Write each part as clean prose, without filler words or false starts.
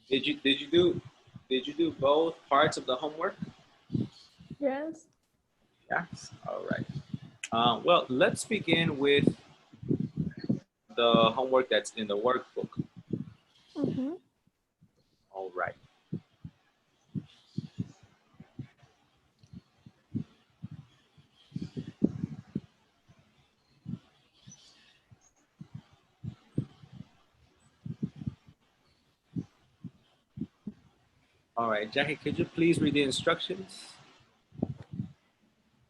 Did you do both parts of the homework? Yes. Yes. All right. Well, let's begin with the homework that's in the workbook. Mm-hmm. All right. All right, Jackie, could you please read the instructions?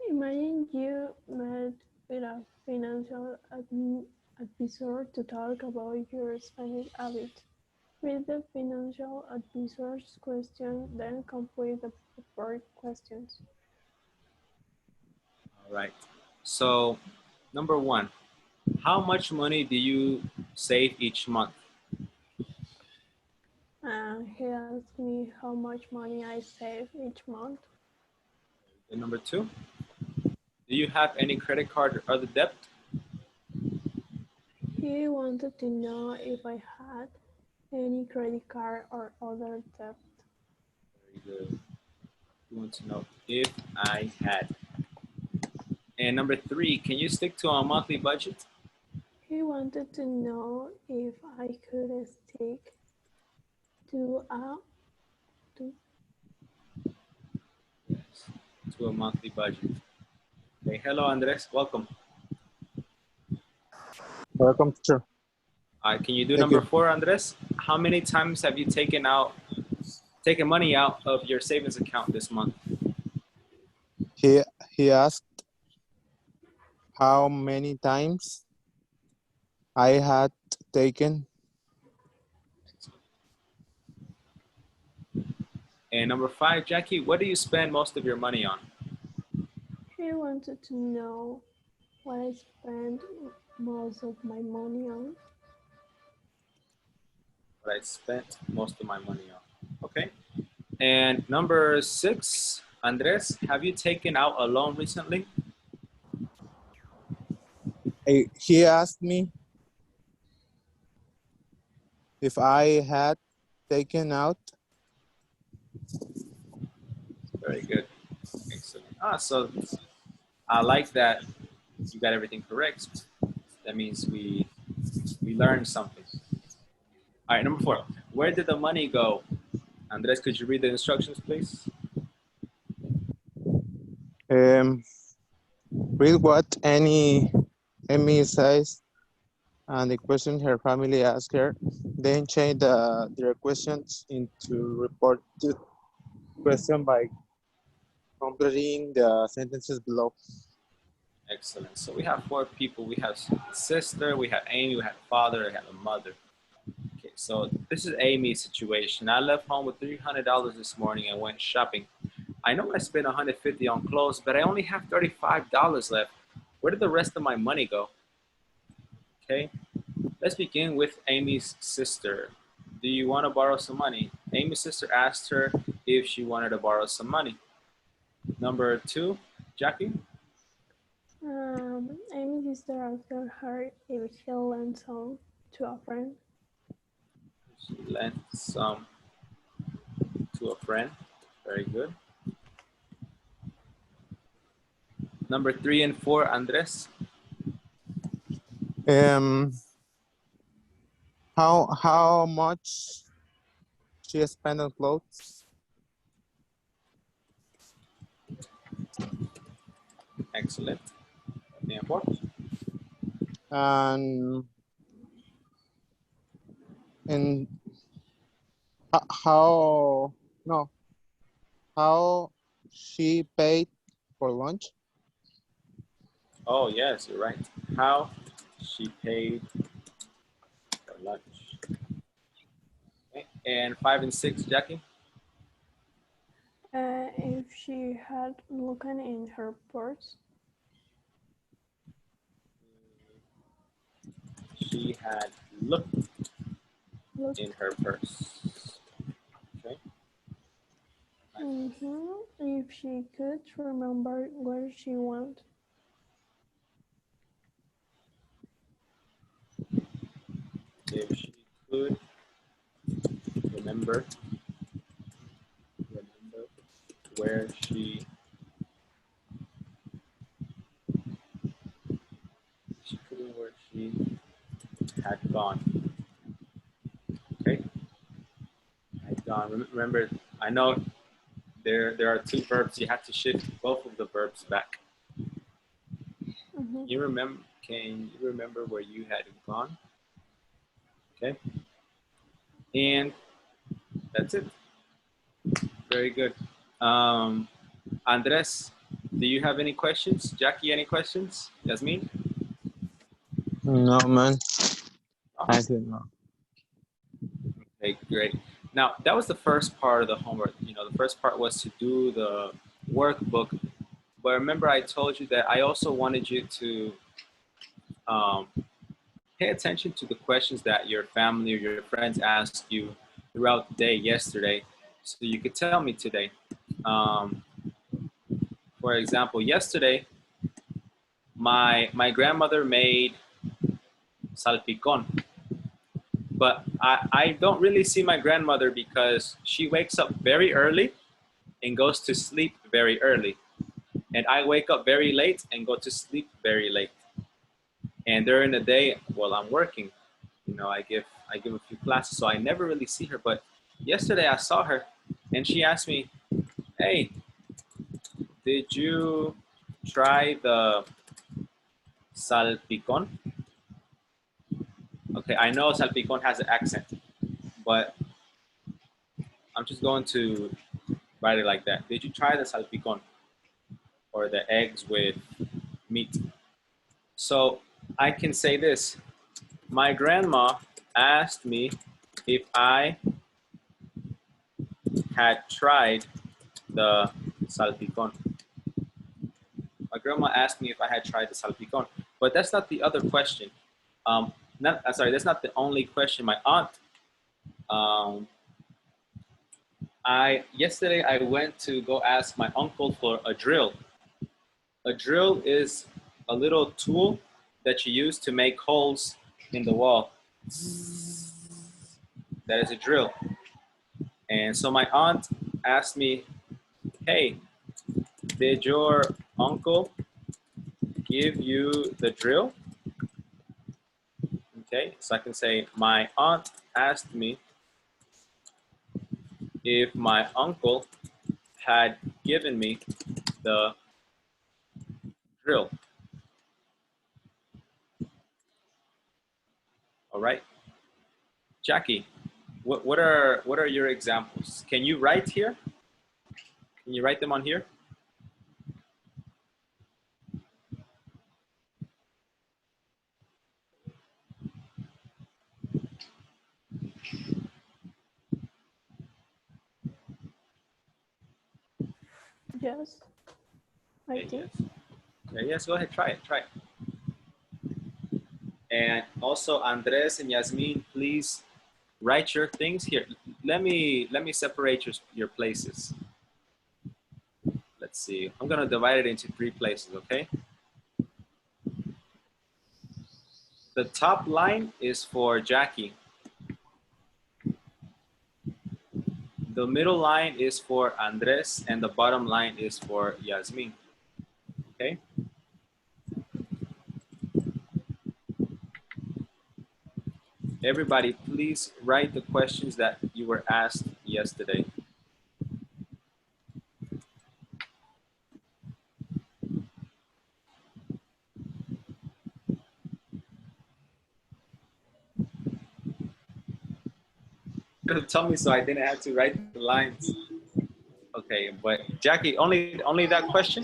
Imagine you met with a financial advisor to talk about your spending habits. Read the financial advisor's question, then complete the prepared questions. All right. So, number one, how much money do you save each month? He asked me how much money I save each month. And number two, do you have any credit card or other debt? He wanted to know if I had any credit card or other debt. Very good. You want to know if I had. And number three, can you stick to a monthly budget? He wanted to know if I could stick to a to Yes, to a monthly budget. Okay, hello, Andres. Welcome. Welcome, teacher. Can you do Thank number you. four, Andres? How many times have you taken money out of your savings account this month? He asked how many times I had taken. And number five, Jackie, what do you spend most of your money on? He wanted to know what I spend most of my money on. What I spent most of my money on. Okay. And number six, Andres, have you taken out a loan recently? He asked me if I had taken out. Very good. Excellent. So I like that you got everything correct. That means we learned something. All right, number four. Where did the money go? Andres, could you read the instructions, please? Read what Amy says and the question her family asked her. Then change their questions into report the question by completing the sentences below. Excellent. So we have four people. We have sister, we have Amy, we have father, we have a mother. Okay, so this is Amy's situation. I left home with $300 this morning and went shopping. I know I spent $150 on clothes, but I only have $35 left. Where did the rest of my money go? Okay, let's begin with Amy's sister. Do you want to borrow some money? Amy's sister asked her if she wanted to borrow some money. Number two, Jackie? Amy's sister asked her if she lent some to a friend. She lent some to a friend. Very good. Number three and four, Andres. How much she spent on clothes? Excellent. And four. And how no how she paid for lunch? Oh, yes, you're right. How she paid for lunch. Okay. And five and six, Jackie. If she had looked in her purse. She had looked in her purse. Okay. If she could remember where she went. If she could remember remember where she couldn't where she had gone. Okay, had gone. Remember, I know there are two verbs. You have to shift both of the verbs back. Mhm. You remember? Can you remember where you had gone? Okay, and that's it. Very good. Andres, do you have any questions? Jackie, any questions? Yasmin? No, man. Oh, I think no. okay, great. Now, that was the first part of the homework. The first part was to do the workbook. But remember, I told you that I also wanted you to um, pay attention to the questions that your family or your friends asked you throughout the day yesterday, so you could tell me today. Um, for example, yesterday, my grandmother made salpicón, but I don't really see my grandmother because she wakes up very early and goes to sleep very early. And I wake up very late and go to sleep very late. And during the day, while I'm working, I give a few classes, so I never really see her. But yesterday I saw her, and she asked me, "Hey, did you try the salpicón?" Okay, I know salpicón has an accent, but I'm just going to write it like that. Did you try the salpicón or the eggs with meat? So I can say this. My grandma asked me if I had tried the salpicón. My grandma asked me if I had tried the salpicón, but that's not the other question. Sorry, that's not the only question. My aunt, um, yesterday I went to go ask my uncle for a drill. A drill is a little tool that you use to make holes in the wall. That is a drill. And so my aunt asked me, "Hey, did your uncle give you the drill?" Okay, so I can say, my aunt asked me if my uncle had given me the drill. All right, Jackie, what are your examples? Can you write here? Can you write them on here? Yes, I Okay, think. yes. Okay, yes, go ahead, try it, try it. And also, Andres and Yasmin, please write your things here. Let me separate your places. Let's see. I'm gonna divide it into 3 places, okay? The top line is for Jackie. The middle line is for Andres, and the bottom line is for Yasmin. Okay? Everybody, please write the questions that you were asked yesterday. Tell me so I didn't have to write the lines. Okay, but Jackie, only that question?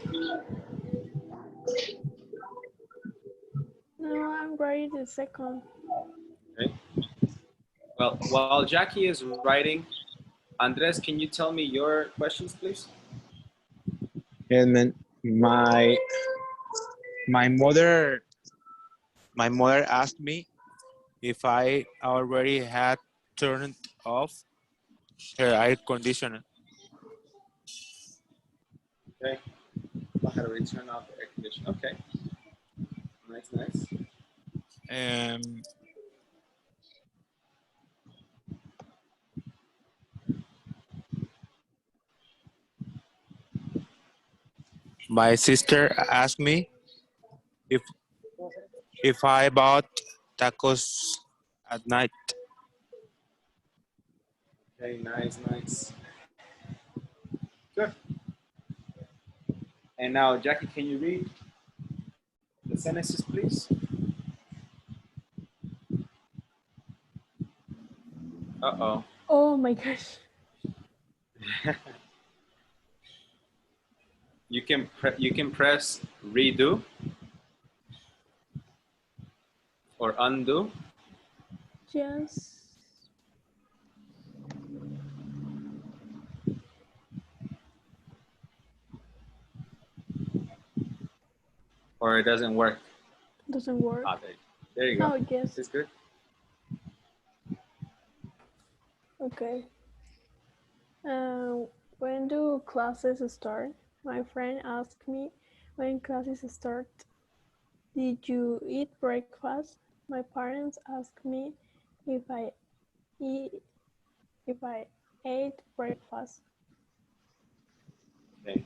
No, I'm writing the second. Okay. Well, while Jackie is writing, Andres, can you tell me your questions, please? And then my mother my mother asked me if I already had turned off her air conditioner. Okay. How to return off the air conditioner. Okay. Nice, nice. Um, My sister asked me if I bought tacos at night. Okay, nice, nice. Good. And now, Jackie, can you read the sentences, please? Uh-oh. Oh my gosh. You can press redo or undo. Yes. Or it doesn't work. Doesn't work. Ah, there you go. Oh, yes. It's good. Okay. When do classes start? My friend asked me when classes start. Did you eat breakfast? My parents asked me if I eat if I ate breakfast. Okay.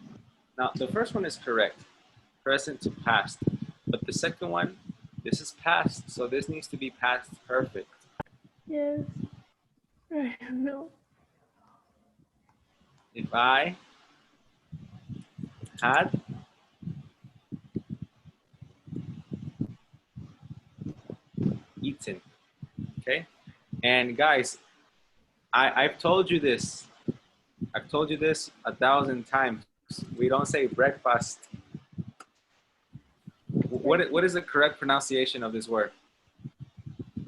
Now, the first one is correct. Present to past. But the second one, this is past. So this needs to be past perfect. Yes. I don't know. If I had eaten. Okay. And guys, I've told you this. I've told you this 1,000 times. We don't say breakfast. What is the correct pronunciation of this word?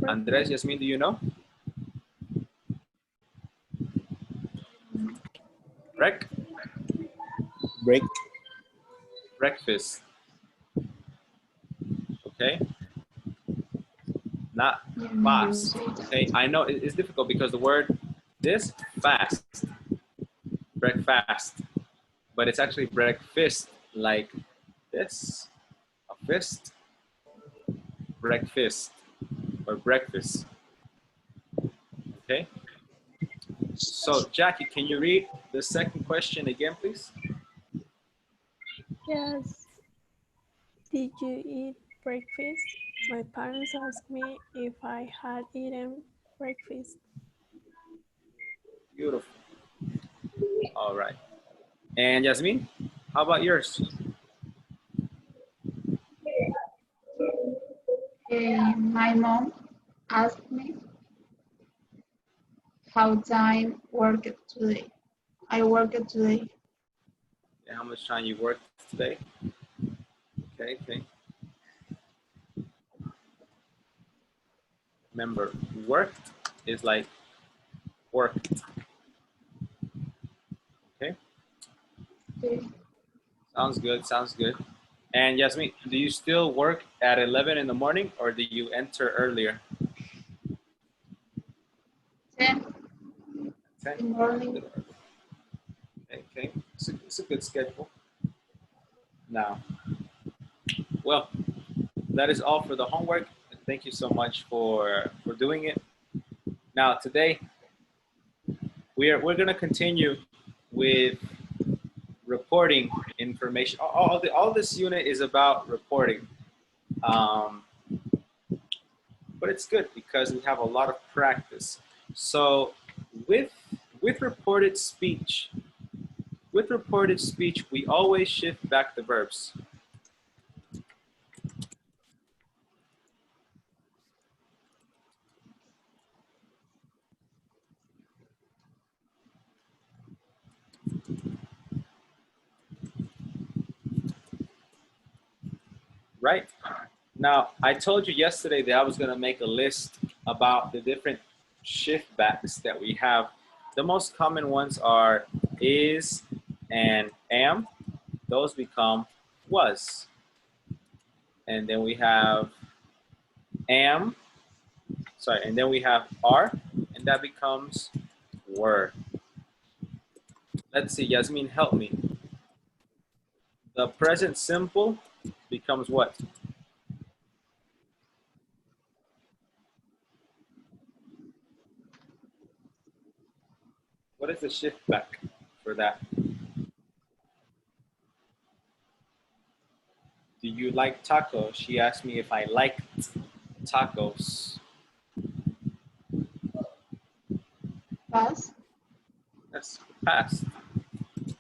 Andres, Yasmin, do you know? Break? Break. Breakfast. Okay? Not fast. Okay, I know it's difficult because the word this fast, breakfast, but it's actually breakfast like this, a fist, breakfast or breakfast. Okay. So Jackie, can you read the second question again, please? Yes. Did you eat breakfast? My parents asked me if I had eaten breakfast. Beautiful. All right. And Yasmin, how about yours? My mom asked me how time worked today. I worked today. And how much time you worked today? Okay, okay. Remember, worked is like worked. Okay. Okay. Sounds good. Sounds good. And Yasmin, do you still work at 11 in the morning or do you enter earlier? 10 10? in the morning. Okay, okay. It's a good schedule. Now, well, that is all for the homework. Thank you so much for doing it. Now, today, we're going to continue with reporting information. All this unit is about reporting. Um, but it's good because we have a lot of practice. So with reported speech, we always shift back the verbs. Right? Now, I told you yesterday that I was going to make a list about the different shift backs that we have. The most common ones are is and am. Those become was. And then we have am, sorry, and then we have are, and that becomes were. Let's see, Yasmin, help me. The present simple becomes what? What is the shift back for that? you like tacos? She asked me if I liked tacos. Past. That's past.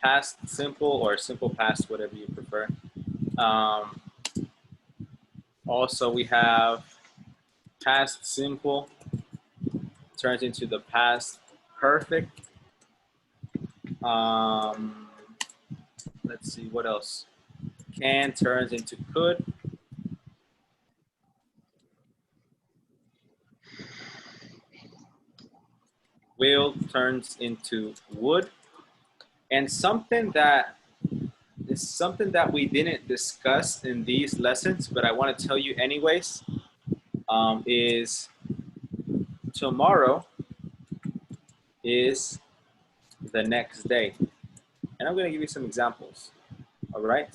Past simple or simple past, whatever you prefer. Also, we have past simple turns into the past perfect. Let's see, what else? Can turns into could. Will turns into would. And something that we didn't discuss in these lessons, but I want to tell you anyways, is tomorrow is the next day. And I'm going to give you some examples. All right.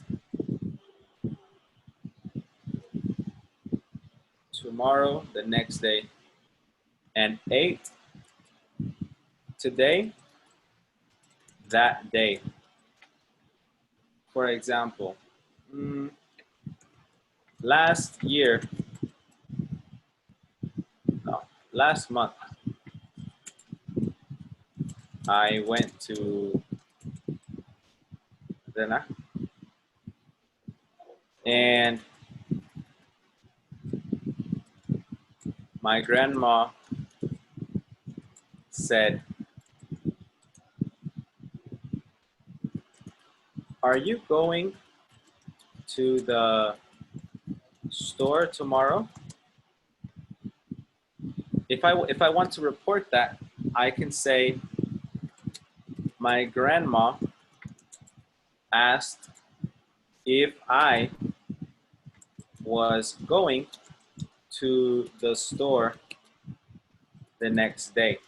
Tomorrow, the next day. And 8, today, that day. For example, last month, I went to Dena, and my grandma said, "Are you going to the store tomorrow?" If I want to report that, I can say, my grandma asked if I was going to the store the next day.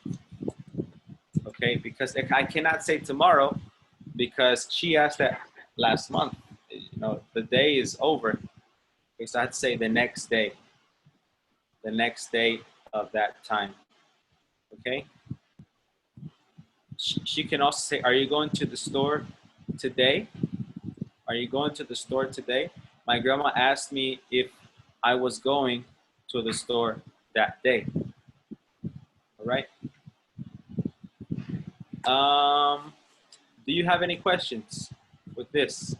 Okay, because I cannot say tomorrow because she asked that last month. You know, the day is over. Okay, so I have to say the next day of that time. Okay. She can also say, "Are you going to the store today? Are you going to the store today?" My grandma asked me if I was going to the store that day. All right. Do you have any questions with this?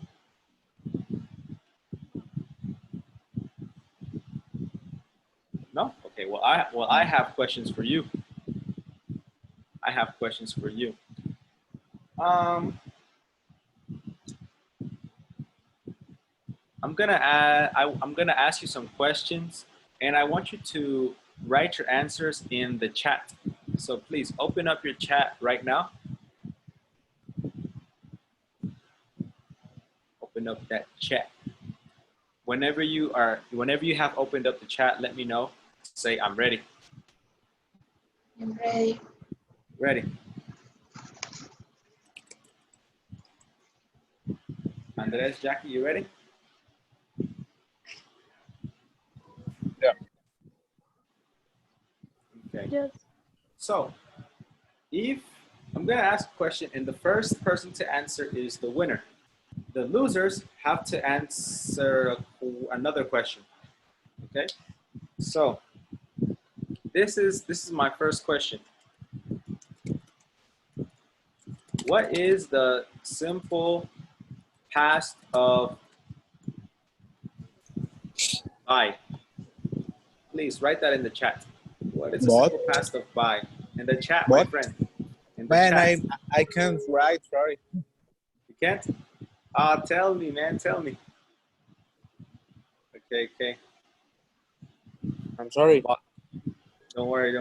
No? Okay, well I have questions for you. I have questions for you. I'm gonna ask you some questions, and I want you to write your answers in the chat. So please open up your chat right now. Open up that chat. Whenever you have opened up the chat, let me know. Say, "I'm ready." I'm ready. Ready. Andres, Jackie, you ready? Yeah. Okay. Yes. So, if I'm going to ask a question and the first person to answer is the winner, the losers have to answer another question. Okay? So, this is my first question. What is the simple past of buy? Please write that in the chat. What is the What? simple past of buy? In the chat, my What? friend. In the Man, chat. I can't write, sorry. You can't? Tell me, man, tell me. Okay. I'm sorry. Don't worry.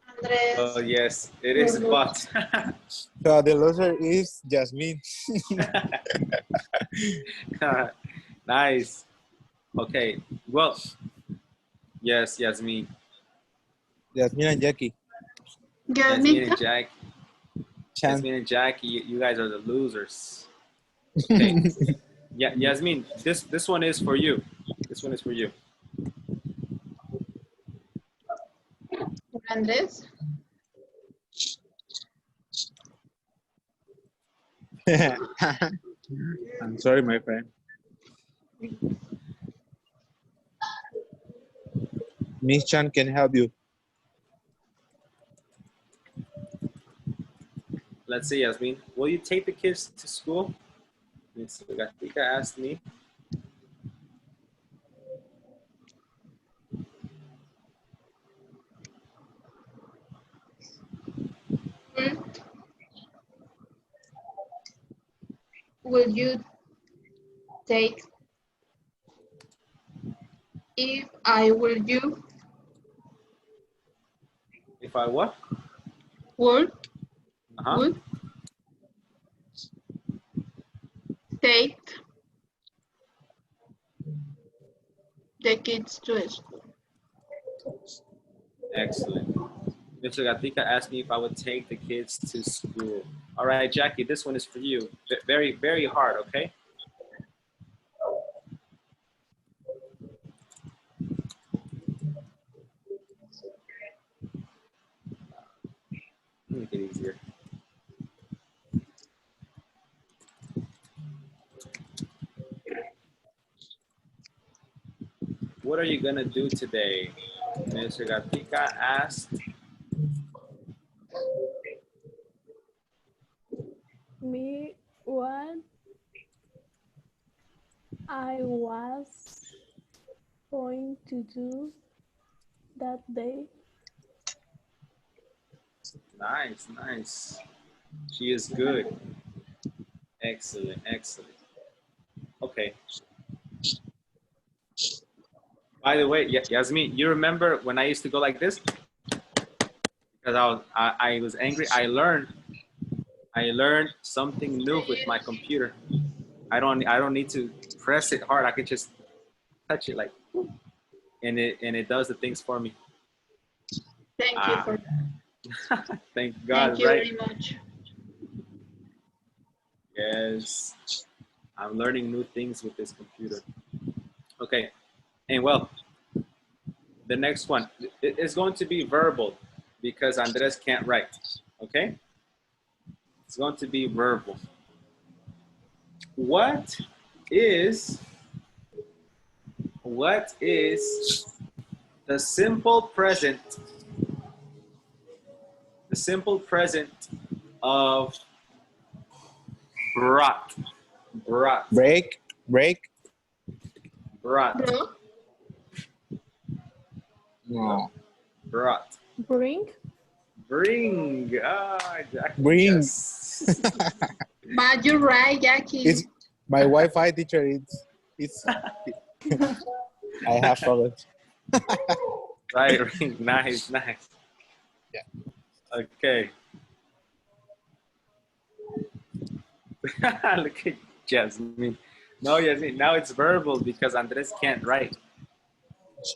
Andres. Oh, yes, it is but. So the loser is Jasmine. Nice. Okay, well, yes, Yasmin. Jasmine and Jackie. Yasmin and Jasmine. Jackie, you guys are the losers. Okay. Yeah, Yasmin, this one is for you. This one is for you. Andres. I'm sorry, my friend. Miss Chan can help you. Let's see, Yasmin. Will you take the kids to school? Miss Gatica asked me. Will you take if I will you If I what? would Uh-huh. would take the kids to school? Excellent. Mr. Gatica asked me if I would take the kids to school. All right, Jackie, this one is for you. Very, very hard, okay? Make it easier. What are you gonna do today? Mr. Gatica asked. Me, what I was going to do that day. Nice, nice. She is good. Excellent, excellent. Okay. By the way, Yasmin, you remember when I used to go like this? Because I was angry. I learned something new with my computer. I don't need to press it hard. I can just touch it like, and it does the things for me. Thank you for Thank God, thank you right? very much. Yes, I'm learning new things with this computer. Okay, and well, the next one is going to be verbal because Andres can't write. Okay, it's going to be verbal. What is the simple present? The simple present of brought. Brought. Break. Brought. Bro, No. Brought. Bring. Bring. Ah, Jackie. Bring. Yes. but you're right, Jackie. It's my Wi-Fi teacher. It's. I have problems. Right. Nice. Nice. Yeah. Okay. Look at Jasmine. No, Jasmine. Now it's verbal because Andres can't write.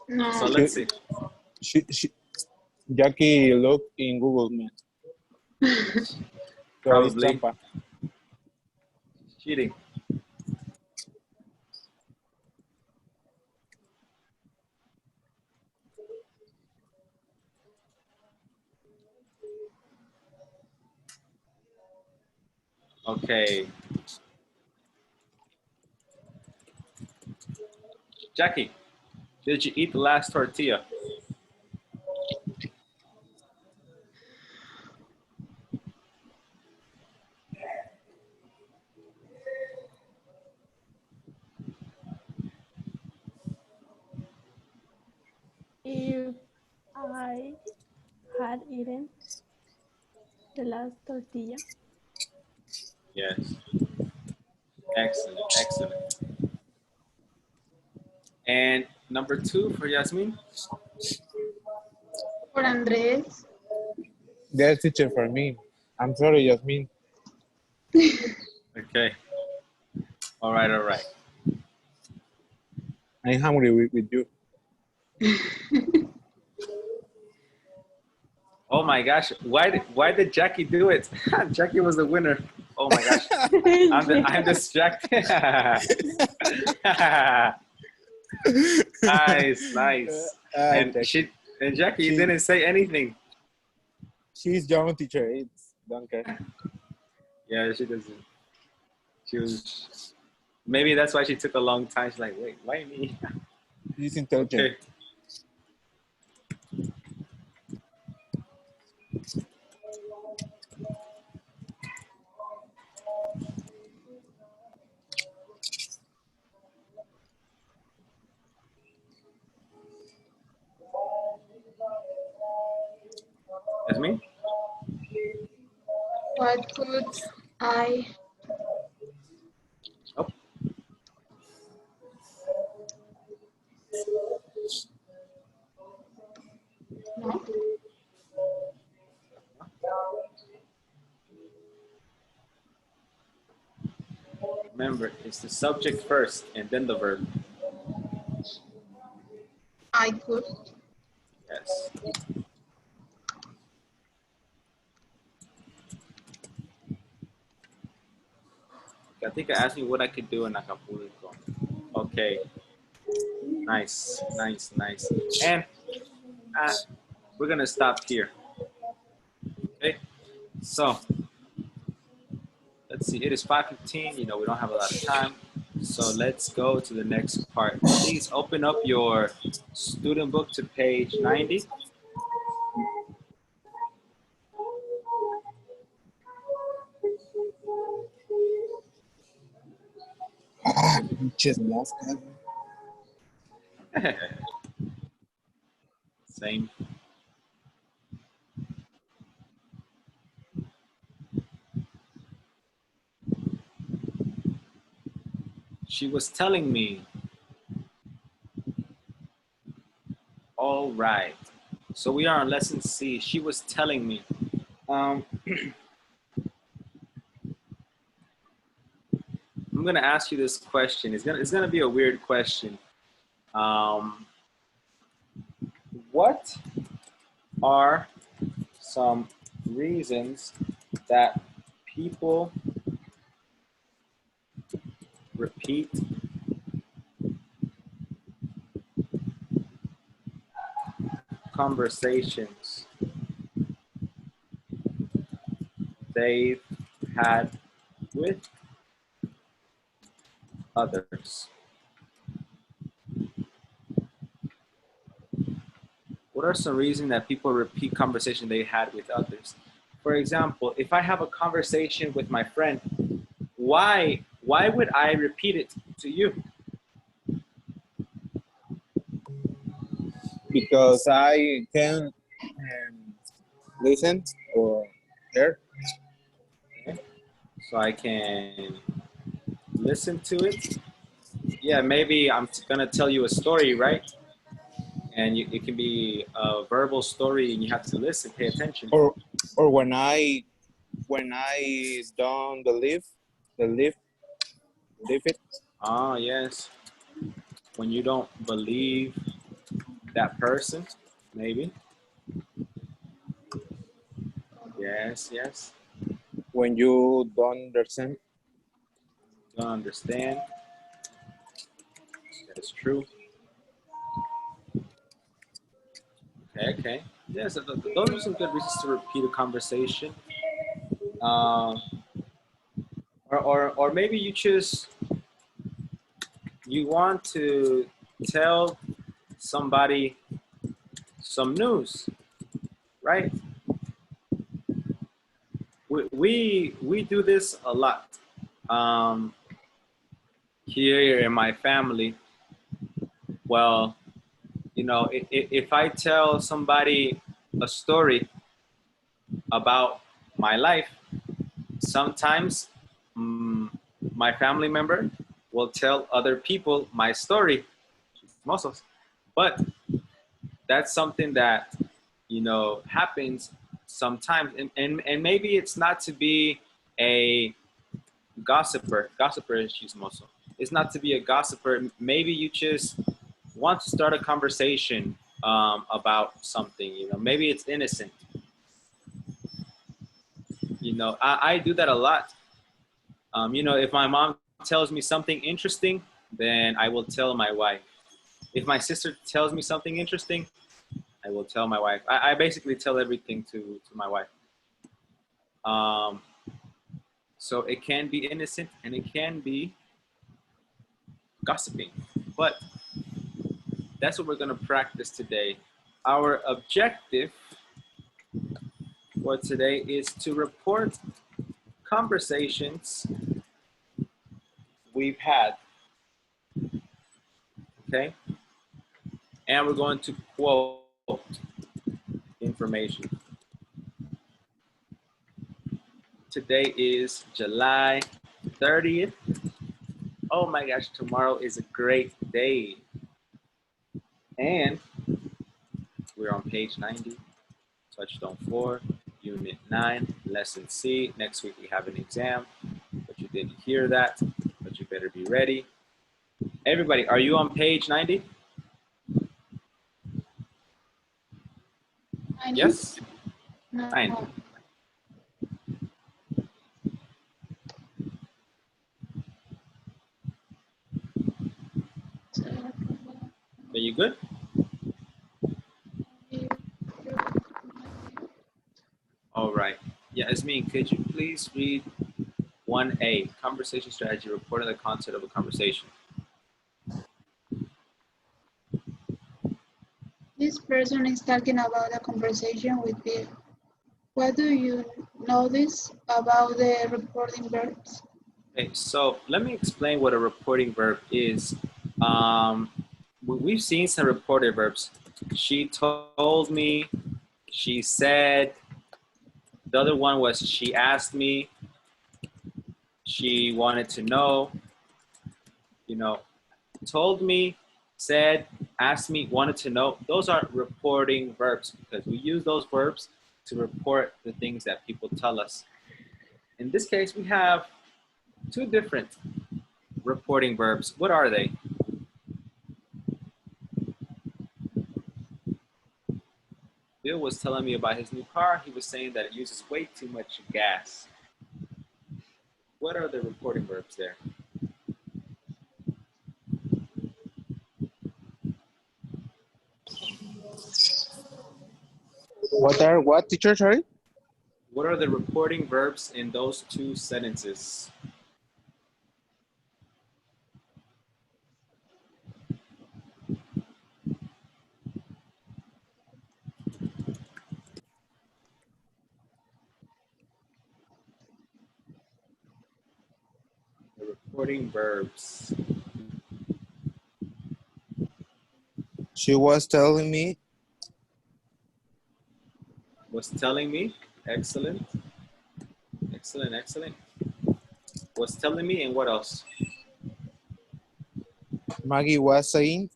No. So let's see. Jackie looked in Google Maps. So it's Probably. trampa. Cheating. Okay. Jackie, did you eat the last tortilla? If I had eaten the last tortilla. Yes. Excellent. Excellent. And number 2 for Yasmin. For Andres. There's teacher for me. I'm sorry, Yasmin. Okay. All right. All right. I'm hungry with you. Oh my gosh. Why did Jackie do it? Jackie was the winner. Oh my gosh. I'm distracted. Nice. And Jackie didn't say anything. She's young teacher. It's don't care. Yeah, she doesn't. She was Maybe that's why she took a long time. She's like, wait, why me? He's intelligent. Okay. That's me? What could I Oh, know? remember, it's the subject first and then the verb. I could. Yes. I think I asked you what I could do in Acapulco. Okay. Nice, nice, nice. And we're gonna stop here. Okay. So let's see. It is 5:15. You know, we don't have a lot of time. So let's go to the next part. Please open up your student book to page 90. Just lost that. Same. She was telling me. All right. So we are on lesson C. She was telling me. I'm gonna ask you this question. It's gonna be a weird question. Um, what are some reasons that people repeat conversations they've had with others? What are some reasons that people repeat conversation they had with others? For example, if I have a conversation with my friend, why would I repeat it to you? Because I can listen or hear. Okay. So I can listen to it. Yeah, maybe I'm gonna tell you a story, right? And it can be a verbal story, and you have to listen, pay attention. Or when I don't believe it. Ah, yes. When you don't believe that person, maybe. Yes, yes. When you don't understand. Don't understand. That is true. Okay, okay. Yes, those are some good reasons to repeat a conversation. Um, or maybe you want to tell somebody some news, right? We do this a lot here in my family. Well, you know, if I tell somebody a story about my life, sometimes my family member will tell other people my story, but that's something that happens sometimes, and maybe it's not to be a gossiper is chismoso. It's not to be a gossiper. Maybe you just want to start a conversation about something. Maybe it's innocent. I do that a lot. If my mom tells me something interesting, then I will tell my wife. If my sister tells me something interesting, I will tell my wife. I basically tell everything to my wife. So it can be innocent and it can be gossiping. But that's what we're going to practice today. Our objective for today is to report conversations we've had, okay? And we're going to quote information. Today is July 30th. Oh my gosh, tomorrow is a great day. And we're on page 90, Touchstone 4, Unit 9, Lesson C. Next week we have an exam, but you didn't hear that, but you better be ready. Everybody, are you on page 90? Yes? No. 90. Are you good? All right. Yasmin, could you please read 1A, conversation strategy, reporting the content of a conversation. This person is talking about a conversation with Bill. What do you notice about the reporting verbs? Okay, so let me explain what a reporting verb is. We've seen some reported verbs. She told me, she said, the other one was she asked me, she wanted to know, you know, told me, said, asked me, wanted to know. Those are reporting verbs because we use those verbs to report the things that people tell us. In this case, we have two different reporting verbs. What are they? Bill was telling me about his new car. He was saying that it uses way too much gas. What are the reporting verbs there? What, teacher, sorry? What are the reporting verbs in those two sentences? The reporting verbs. She was telling me. Was telling me. Excellent. Excellent, excellent. Was telling me, and what else? Maggie was saying.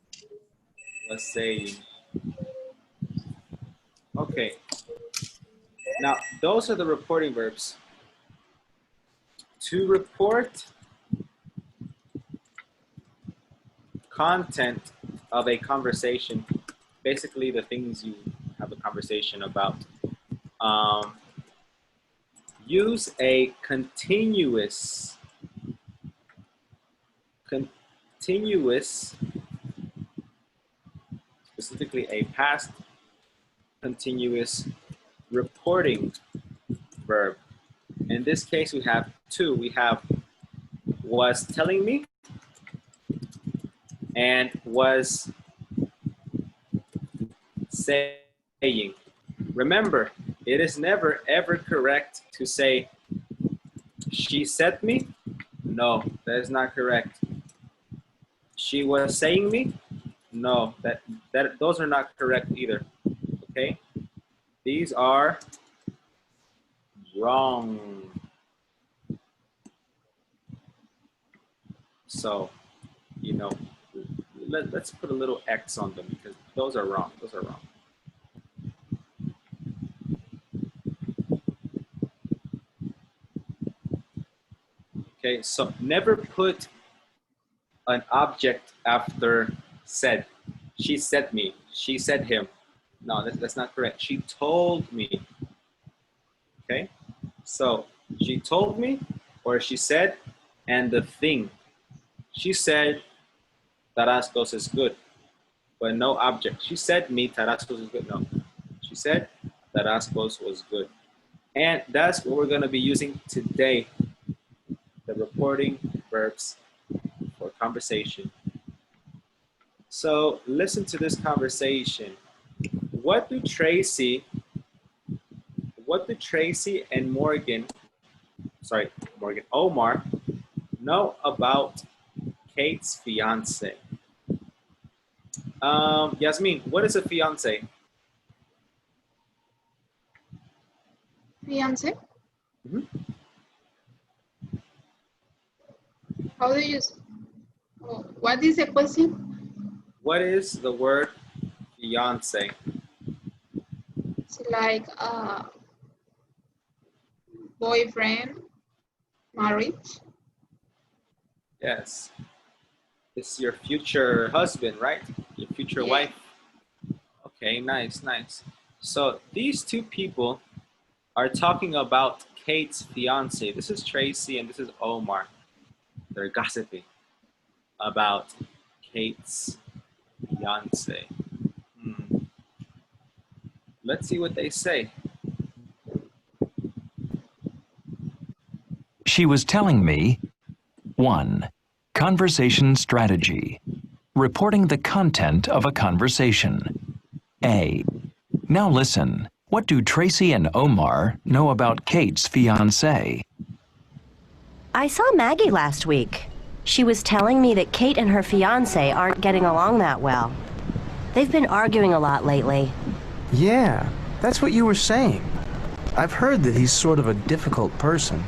Was saying. Okay. Now, those are the reporting verbs. To report content of a conversation, basically the things you have a conversation about. Use a continuous, specifically a past continuous reporting verb. In this case, we have two. We have was telling me and was saying. Remember, it is never ever correct to say she said me. No, that is not correct. She was saying me. No, those are not correct either. Okay, these are wrong. So, you know, let's put a little X on them because those are wrong. Those are wrong. Okay, so never put an object after said. She said me. She said him. No, that's not correct. She told me. Okay, so she told me, or she said, and the thing. She said, Tarascos is good, but no object. She said me, Tarascos is good. No, she said Tarascos was good. And that's what we're going to be using today, the reporting verbs for conversation. So listen to this conversation. What do Tracy and Omar know about Kate's fiance? Yasmin, what is a fiance? Fiance? Mhm. How do you, oh, what is the question? What is the word fiance? It's like boyfriend, marriage. Yes. It's your future husband, right? Your future Yeah. wife. Okay, nice, nice. So these two people are talking about Kate's fiance. This is Tracy and this is Omar. They're gossiping about Kate's fiance. Hmm. Let's see what they say. She was telling me 1. Conversation strategy. Reporting the content of a conversation. A. Now listen. What do Tracy and Omar know about Kate's fiancé? I saw Maggie last week. She was telling me that Kate and her fiancé aren't getting along that well. They've been arguing a lot lately. Yeah, that's what you were saying. I've heard that he's sort of a difficult person.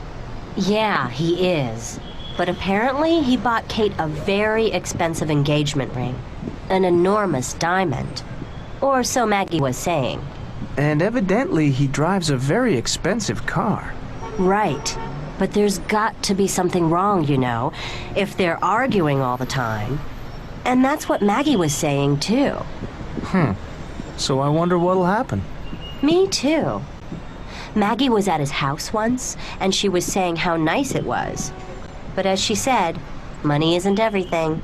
Yeah, he is. But apparently he bought Kate a very expensive engagement ring. An enormous diamond. Or so Maggie was saying. And evidently he drives a very expensive car. Right. But there's got to be something wrong, you know, if they're arguing all the time. And that's what Maggie was saying, too. So I wonder what'll happen. Me too. Maggie was at his house once, and she was saying how nice it was. But as she said, money isn't everything.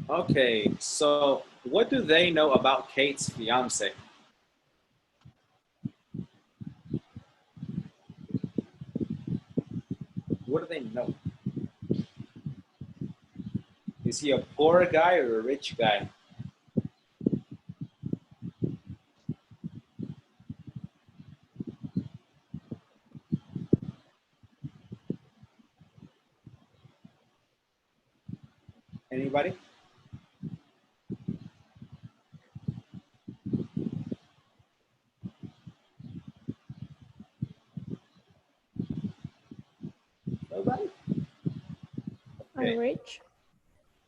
Okay, so what do they know about Kate's fiance? What do they know? Is he a poor guy or a rich guy? Anybody? Nobody? I'm Okay. rich.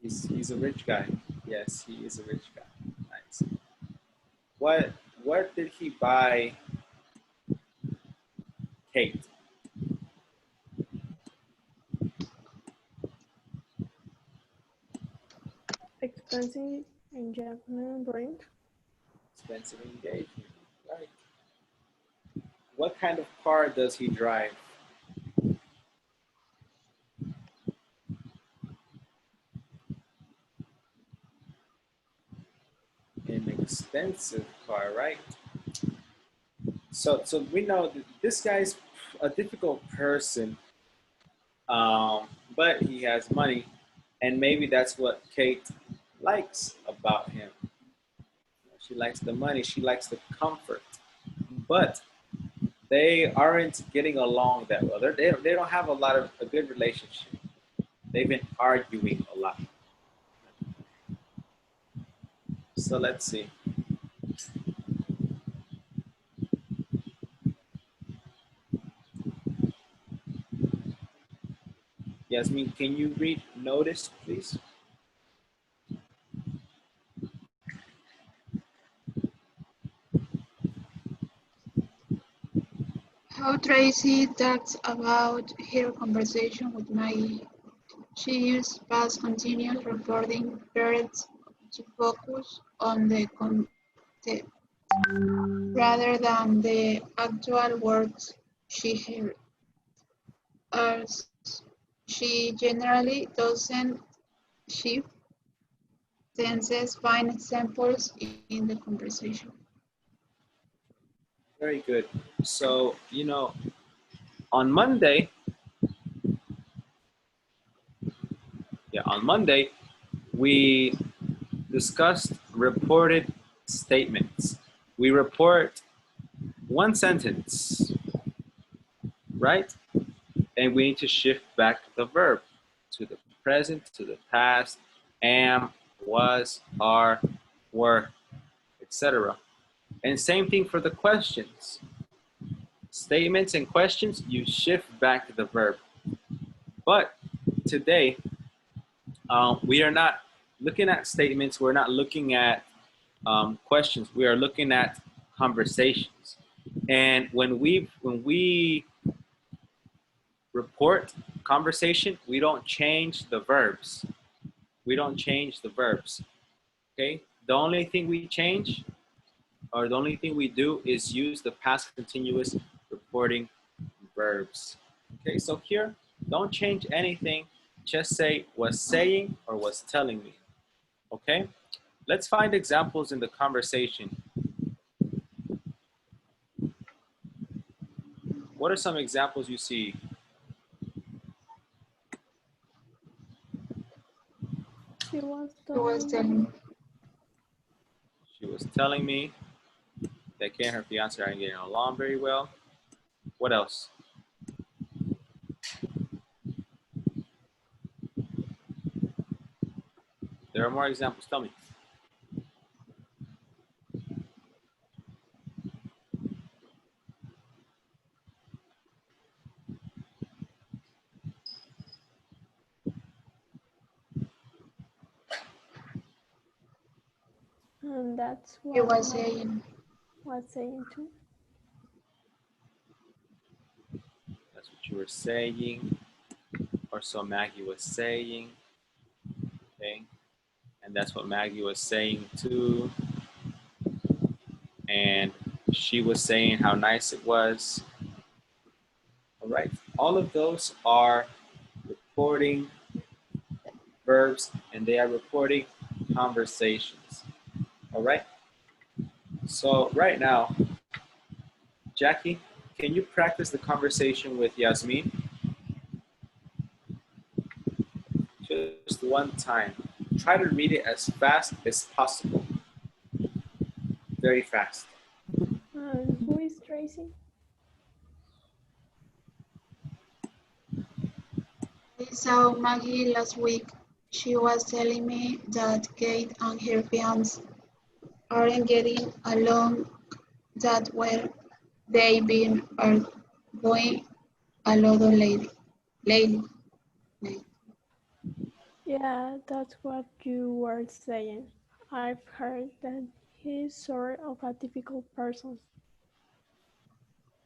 He's a rich guy. Yes, he is a rich guy. Nice. What did he buy Kate? Expensive engagement ring. Expensive engagement. Right. What kind of car does he drive? An expensive car, right? So we know that this guy's a difficult person, but he has money, and maybe that's what Kate likes about him. She likes the money, she likes the comfort, but they aren't getting along that well. They don't have a good relationship. They've been arguing a lot. So let's see. Yasmin, can you read notice, please? How Tracy talks about her conversation with Maggie. She used past continuous reporting verbs to focus on the content rather than the actual words she heard. As she generally doesn't shift tenses, find examples in the conversation. Very good. So, on Monday, on Monday, we discussed reported statements. We report one sentence, right? And we need to shift back the verb to the present, to the past, am, was, are, were, etc. And same thing for the questions. Statements and questions, you shift back the verb. But today, we are not looking at statements. We're not looking at questions. We are looking at conversations. And when we report conversation, we don't change the verbs. We don't change the verbs. Okay. The only thing we change, or the only thing we do, is use the past continuous reporting verbs. Okay. So here, don't change anything. Just say was saying or was telling me. Okay. Let's find examples in the conversation. What are some examples you see? She was He was telling telling me. She was telling me that Kay and her fiance aren't getting along very well. What else? There are more examples. Tell me. and that's He what was Maggie saying. was saying too. That's what you were saying, or so Maggie was saying. Okay. And that's what Maggie was saying too. And she was saying how nice it was. All right. All of those are reporting verbs, and they are reporting conversations. All right. So right now, Jackie, can you practice the conversation with Yasmin? Just one time. Try to read it as fast as possible. Very fast. And who is Tracy? I saw Maggie last week. She was telling me that Kate and her fiance aren't getting along that well. They've been arguing a lot of lately. Yeah, that's what you were saying. I've heard that he's sort of a difficult person.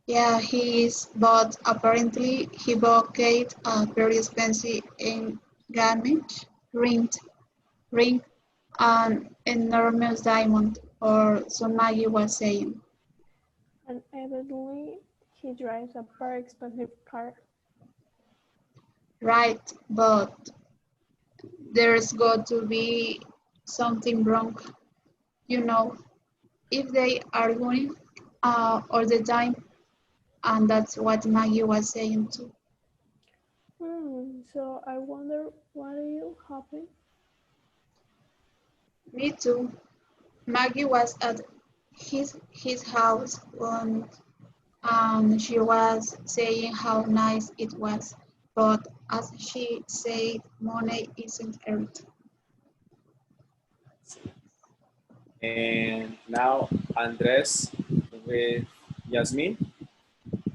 Yeah, he is, but apparently he bought Kate a very expensive engagement ring, an enormous diamond, or so Maggie was saying. And evidently, he drives a very expensive car. Right, but there's got to be something wrong. You know, if they are going all the time, and that's what Maggie was saying too. So I wonder what you happened. Me too. Maggie was at his house and she was saying how nice it was, but as she said, money isn't everything. And now Andres with Yasmin.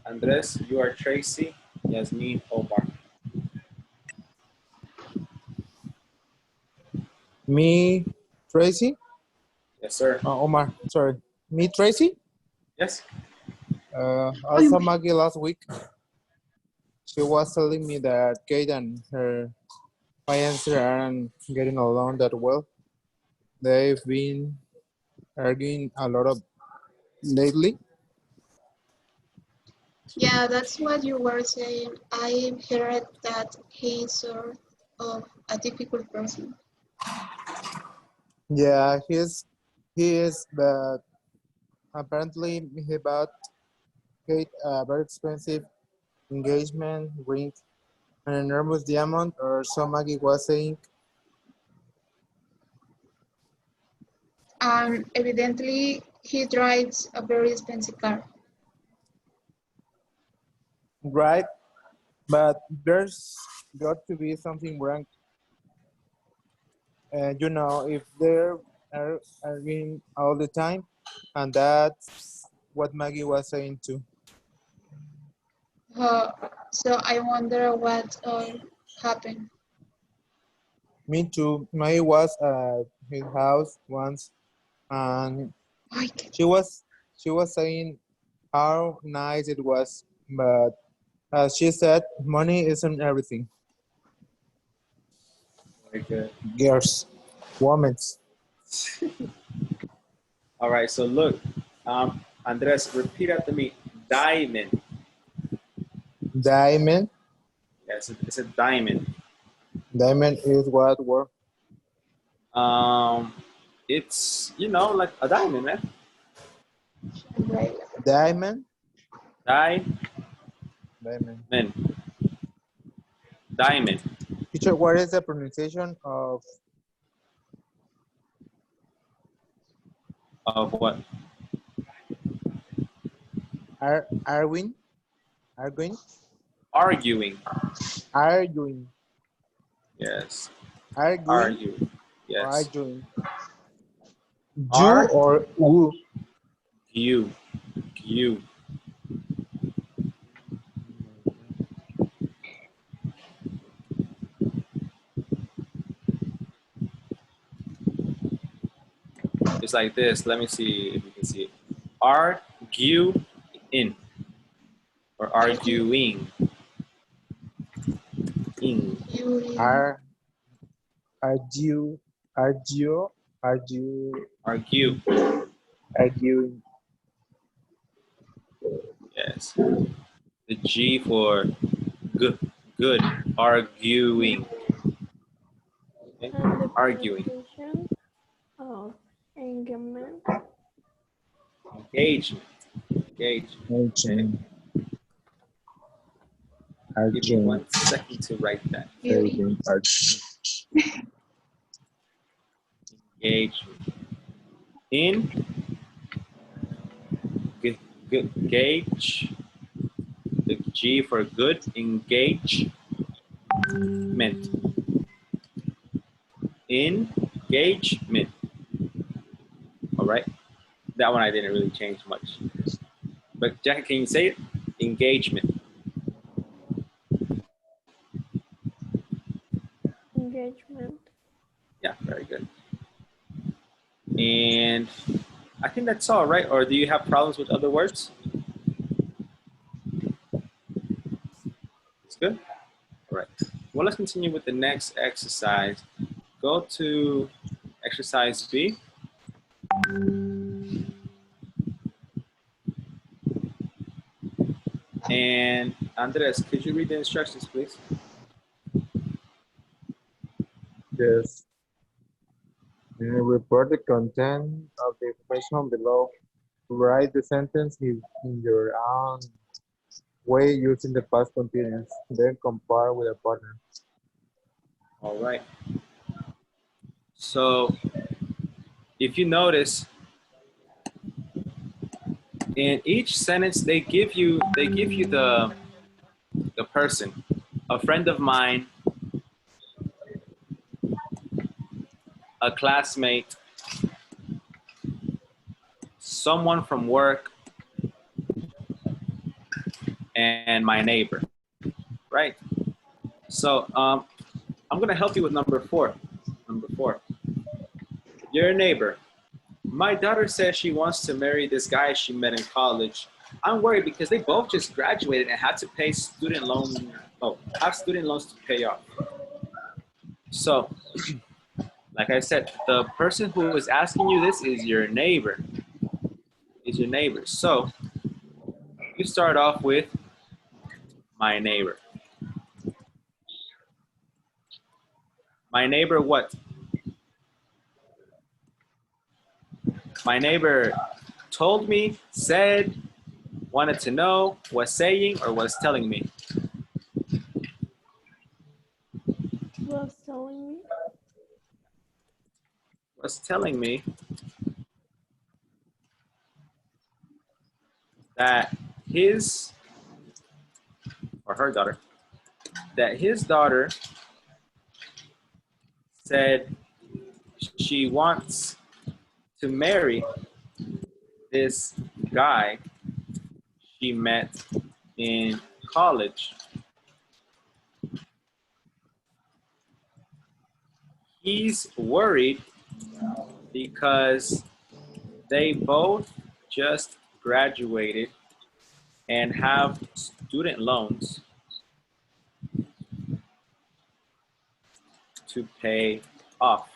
Andres, you are Tracy. Yasmin, Omar. Me, Tracy? Yes, sir. Omar, sorry. Me, Tracy? Yes. I saw Maggie last week. She was telling me that Kate and her fiance aren't getting along that well. They've been arguing a lot of lately. Yeah, that's what you were saying. I heard that he's sort of a difficult person. Yeah, he is, but apparently he bought Kate a very expensive engagement ring, an enormous diamond, or so Maggie was saying. and evidently he drives a very expensive car. Right, but there's got to be something wrong. You know, if they're arguing all the time, and that's what Maggie was saying too. So I wonder what happened. Me too. Maggie was at his house once, and she was saying how nice it was, but as she said, money isn't everything. Very good. Girls, women's. All right, so look, Andres, repeat after me. Diamond. Diamond. Yes, it's a diamond. Diamond is what word? It's, you know, like a diamond, man. Diamond. Diamond. Diamond. Diamond. Teacher, what is the pronunciation Of what? Arwin? Arguing. Arguing. Yes. Arguing. Arguing. Yes. Arguing. You or who? You. It's like this. Let me see if you can see it. Arguing or arguing. Argue. Yes. The G for good. Arguing. Okay. And the Arguing. pronunciation of engagement. Engagement. Okay. Give me 1 second to write that. Engagement. Gauge. The G for good. Engagement. Engagement. All right. That one I didn't really change much. But Jackie, can you say it? Engagement. Engagement. Yeah, very good. And I think that's all, right? Or do you have problems with other words? It's good? All right. Well, let's continue with the next exercise. Go to exercise B. And Andres, could you read the instructions, please? Yes. Report the content of the information below. Write the sentence in your own way using the past continuous. Then compare with a partner. All right. So if you notice, in each sentence they give you the person, a friend of mine, a classmate, someone from work, and my neighbor, right? So I'm gonna help you with number four. Your neighbor. My daughter says she wants to marry this guy she met in college. I'm worried because they both just graduated and had to pay student loans. Have student loans to pay off. So, like I said, the person who is asking you this is your neighbor. So, you start off with my neighbor. My neighbor what? My neighbor told me, said, wanted to know, was saying, or was telling me? Was telling me. Was telling me. that his or her daughter, that his daughter said she wants to marry this guy she met in college. He's worried because they both just graduated and have student loans to pay off.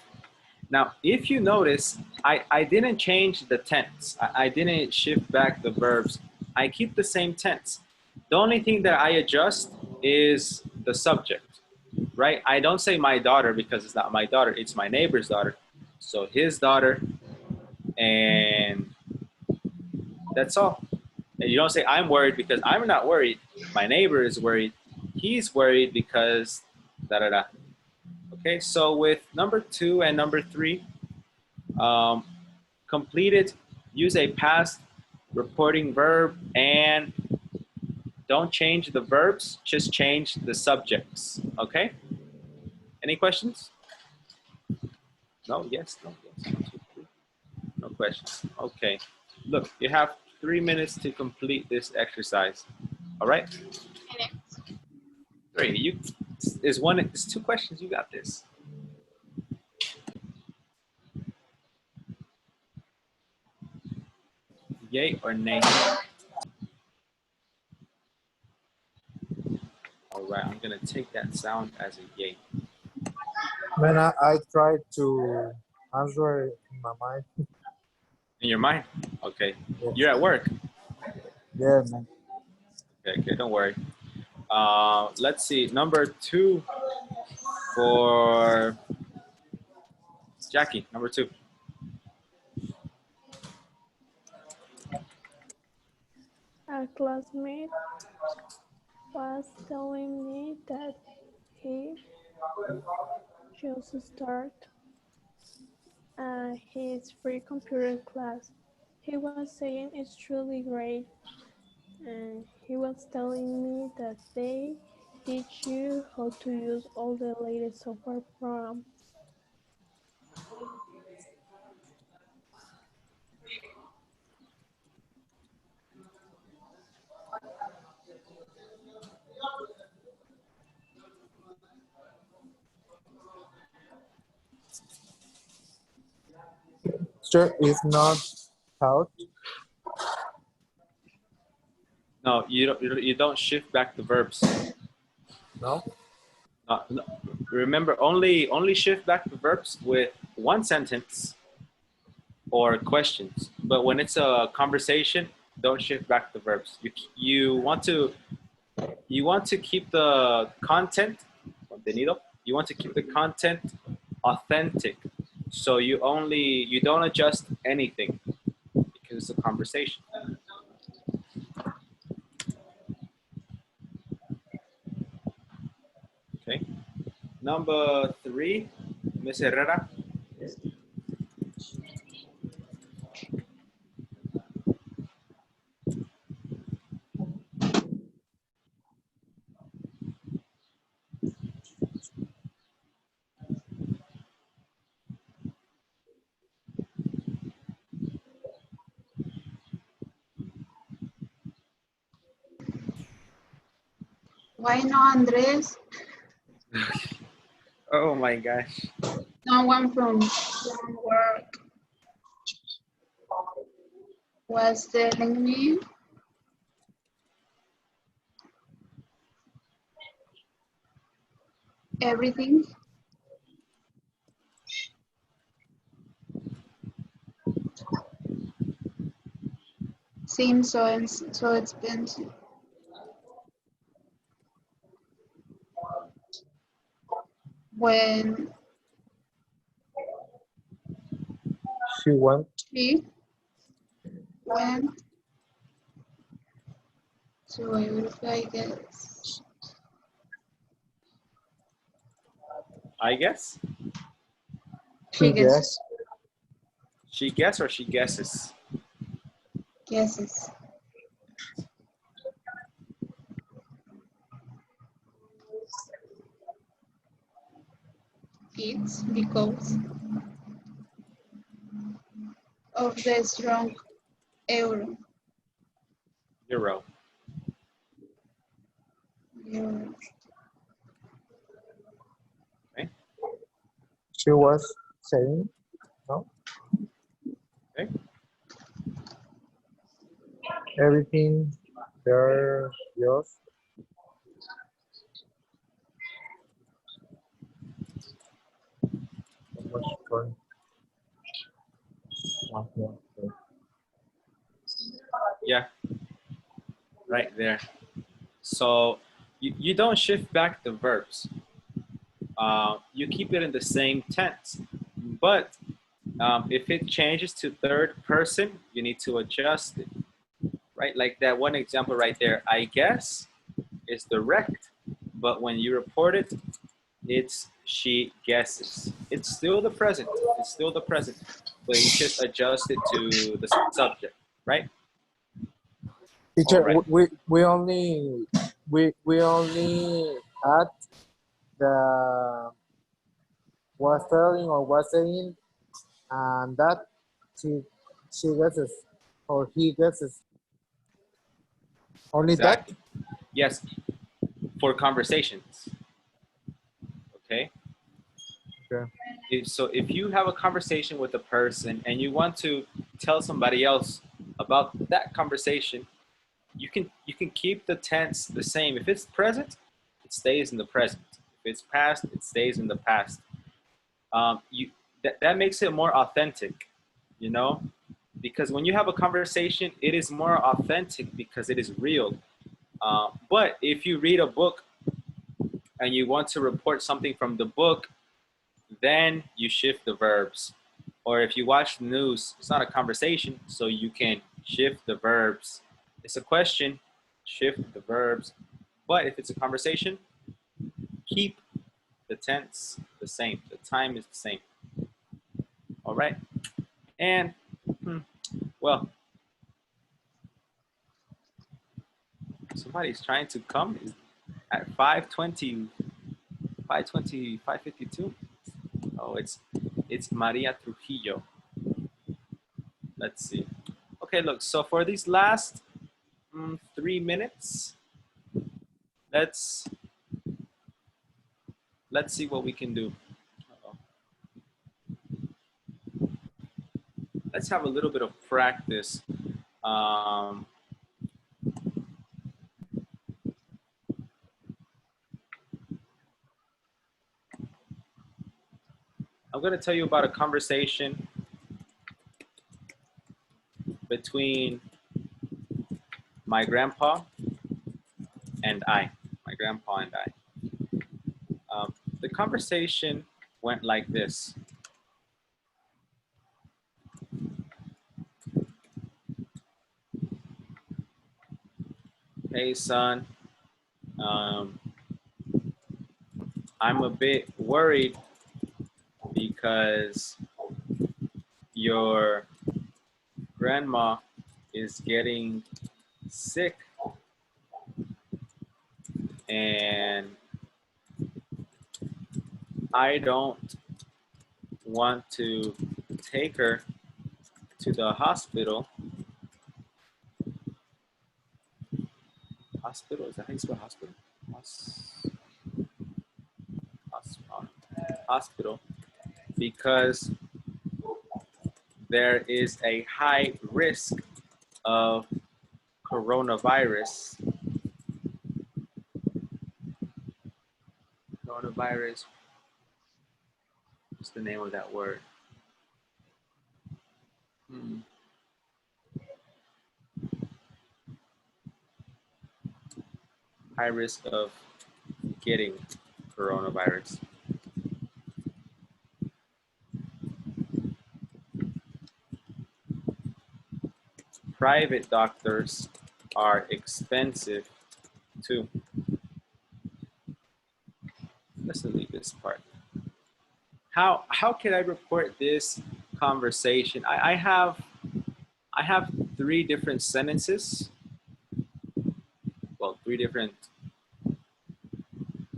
Now, if you notice, I didn't change the tense. I didn't shift back the verbs. I keep the same tense. The only thing that I adjust is the subject, right? I don't say my daughter because it's not my daughter, it's my neighbor's daughter. So his daughter, and that's all. And you don't say I'm worried because I'm not worried. My neighbor is worried. He's worried because da da da. Okay, so with number 2 and number 3, complete it, use a past reporting verb, and don't change the verbs, just change the subjects, okay? Any questions? No, yes, no, yes, 1, 2, 3. No questions, okay. Look, you have 3 minutes to complete this exercise, all right? 3, it's 2 questions, you got this. Yay or nay? All right, I'm gonna take that sound as a yay. Man, I tried to answer it in my mind. In your mind? Okay. Yes. You're at work? Yeah, man. Okay, don't worry. Let's see, number 2 for Jackie, number 2. A classmate was telling me that he just started his free computer class. He was saying it's truly great, and he was telling me that they teach you how to use all the latest software programs. Sure, if not taught. No, you don't shift back the verbs. No. No. Remember, only shift back the verbs with one sentence or questions. But when it's a conversation, don't shift back the verbs. You want to keep the content, contenido. You want to keep the content authentic. So you don't adjust anything because it's a conversation. Okay. Number 3, Miss Herrera. Why no Andres? Oh my gosh. Someone from work was telling me everything seems so expensive. When She went. she went to Europe, I guess. I guess. She Yes. She guess or she guesses? guesses. It's because of the strong euro. Euro. Euro. Okay. She was saying, no? Okay. Everything there, yours. So much fun. Yeah. Right there. So you don't shift back the verbs. You keep it in the same tense. But if it changes to third person, you need to adjust it. Right? Like that one example right there. I guess is direct, but when you report it, it's she guesses. It's still the present. It's still the present, but you just adjust it to the subject, right? Teacher, Alright. we only add the was telling or was saying, and that she she guesses or he guesses. Only that. Exactly. Yes, for conversations. Okay. Okay. So if you have a conversation with a person and you want to tell somebody else about that conversation, you can keep the tense the same. If it's present, it stays in the present. If it's past, it stays in the past. You that makes it more authentic, you know, because when you have a conversation, it is more authentic because it is real. But if you read a book and you want to report something from the book, then you shift the verbs. Or if you watch the news, it's not a conversation, so you can shift the verbs. It's a question, shift the verbs. But if it's a conversation, keep the tense the same. The time is the same. All right. And, well, somebody's trying to come at 5:20, 5:20, 5:52. Oh, it's Maria Trujillo. Let's see. Okay, look, so for these last 3 minutes, let's see what we can do. Uh-oh. Let's have a little bit of practice. Um, I'm going to tell you about a conversation between my grandpa and I. My grandpa and I. The conversation went like this. Hey, son, um, I'm a bit worried because your grandma is getting sick and I don't want to take her to the hospital. Hospital? Is that how you spell hospital? Hospital. Because there is a high risk of coronavirus. Coronavirus. What's the name of that word? High risk of getting coronavirus. Private doctors are expensive too. Let's delete this part. How can I report this conversation? I have 3 different sentences. Well, 3 different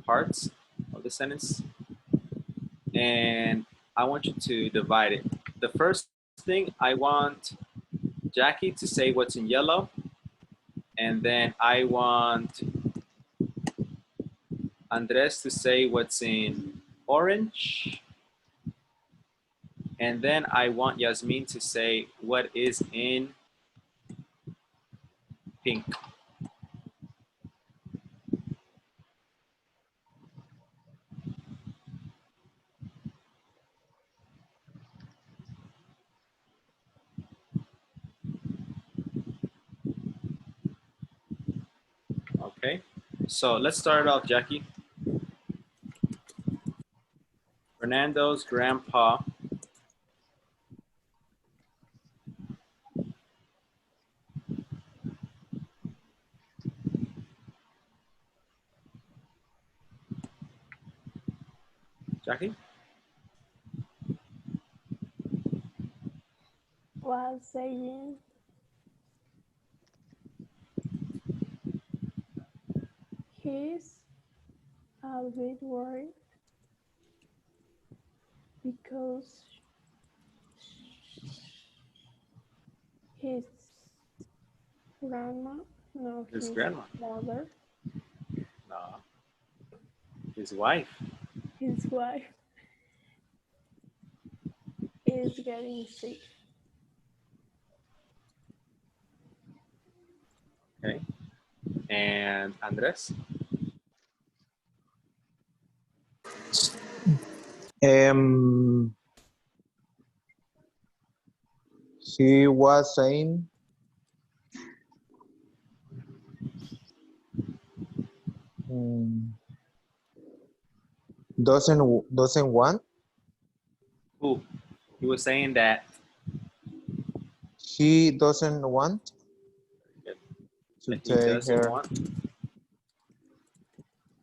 parts of the sentence. and I want you to divide it. The first thing, I want Jackie to say what's in yellow, and then I want Andres to say what's in orange, and then I want Yasmin to say what is in pink. Okay, so let's start off, Jackie. Fernando's grandpa Jackie? Was saying he's a bit worried because his grandma, no, His his grandma? mother, No, his wife. his wife, is getting sick. Okay, and Andres? Um, he was saying um, doesn't want. Who? He was saying that He doesn't want to he take doesn't her want.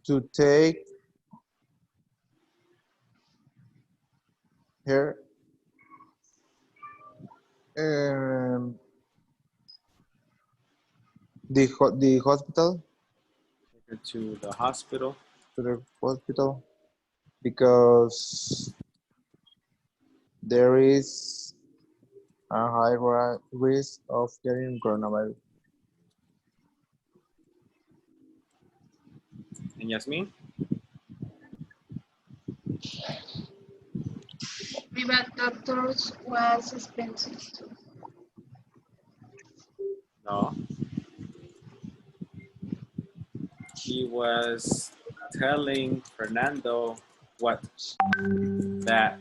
to take her um, the hospital Take her to the hospital. because there is a high risk of getting coronavirus. And Yasmin? Private doctors was expensive too. No. He was telling Fernando what? That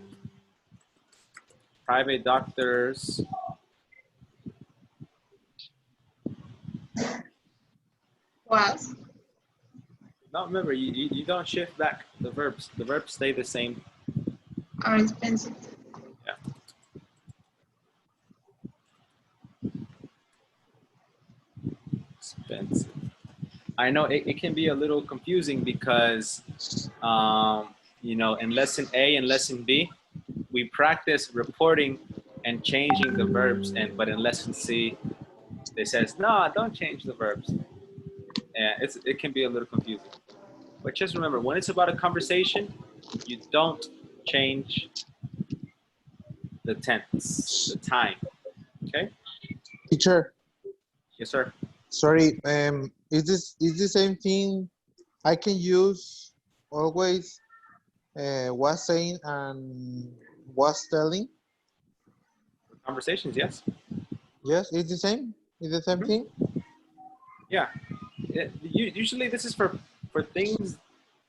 private doctors Was no, remember, you don't shift back the verbs. The verbs stay the same. are expensive. Yeah. Expensive. I know it can be a little confusing because, you know, in lesson A and lesson B, we practice reporting and changing the verbs. But in lesson C, they says, no, don't change the verbs. And it can be a little confusing. But just remember, when it's about a conversation, you don't change the tense, the time. Okay? Teacher, Yes, sir. sorry, is the same thing I can use always was saying and was telling? Conversations, yes. Yes, it's the same. It's the same thing. Yeah. Usually this is for things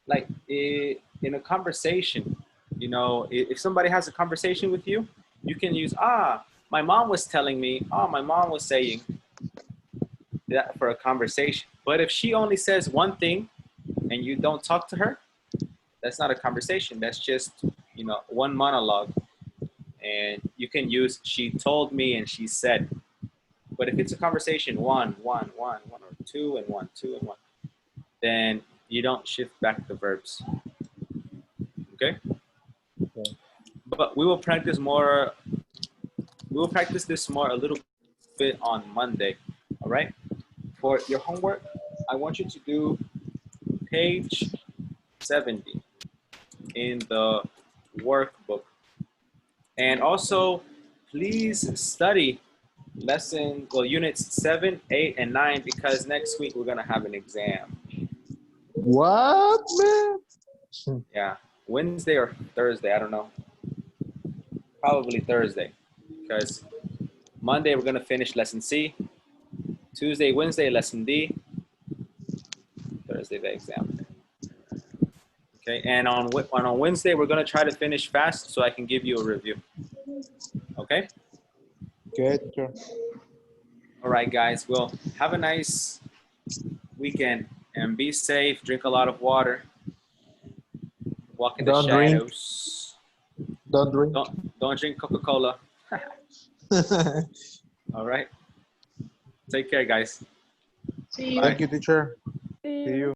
like in a conversation. You know, if somebody has a conversation with you, you can use, my mom was telling me, my mom was saying that for a conversation. But if she only says one thing and you don't talk to her, that's not a conversation. That's just, you know, one monologue. And you can use she told me and she said. But if it's a conversation, one, or two and one, then you don't shift back the verbs. Okay? Okay. But we will practice more. We will practice this more a little bit on Monday. All right? For your homework, I want you to do page 70 in the workbook. And also, please study units 7, 8, and 9, because next week we're gonna have an exam. What, man? Yeah, Wednesday or Thursday, I don't know. Probably Thursday, because Monday we're gonna finish lesson C. Tuesday, Wednesday, lesson D. Thursday, the exam. Okay, and on Wednesday we're gonna try to finish fast so I can give you a review. Okay. Good, sure. All right, guys. Well, have a nice weekend and be safe. Drink a lot of water. Walk in the Don't drink. shadows. Don't drink. Don't drink Coca-Cola. All right. Take care, guys. See you. Thank you, teacher. See See you.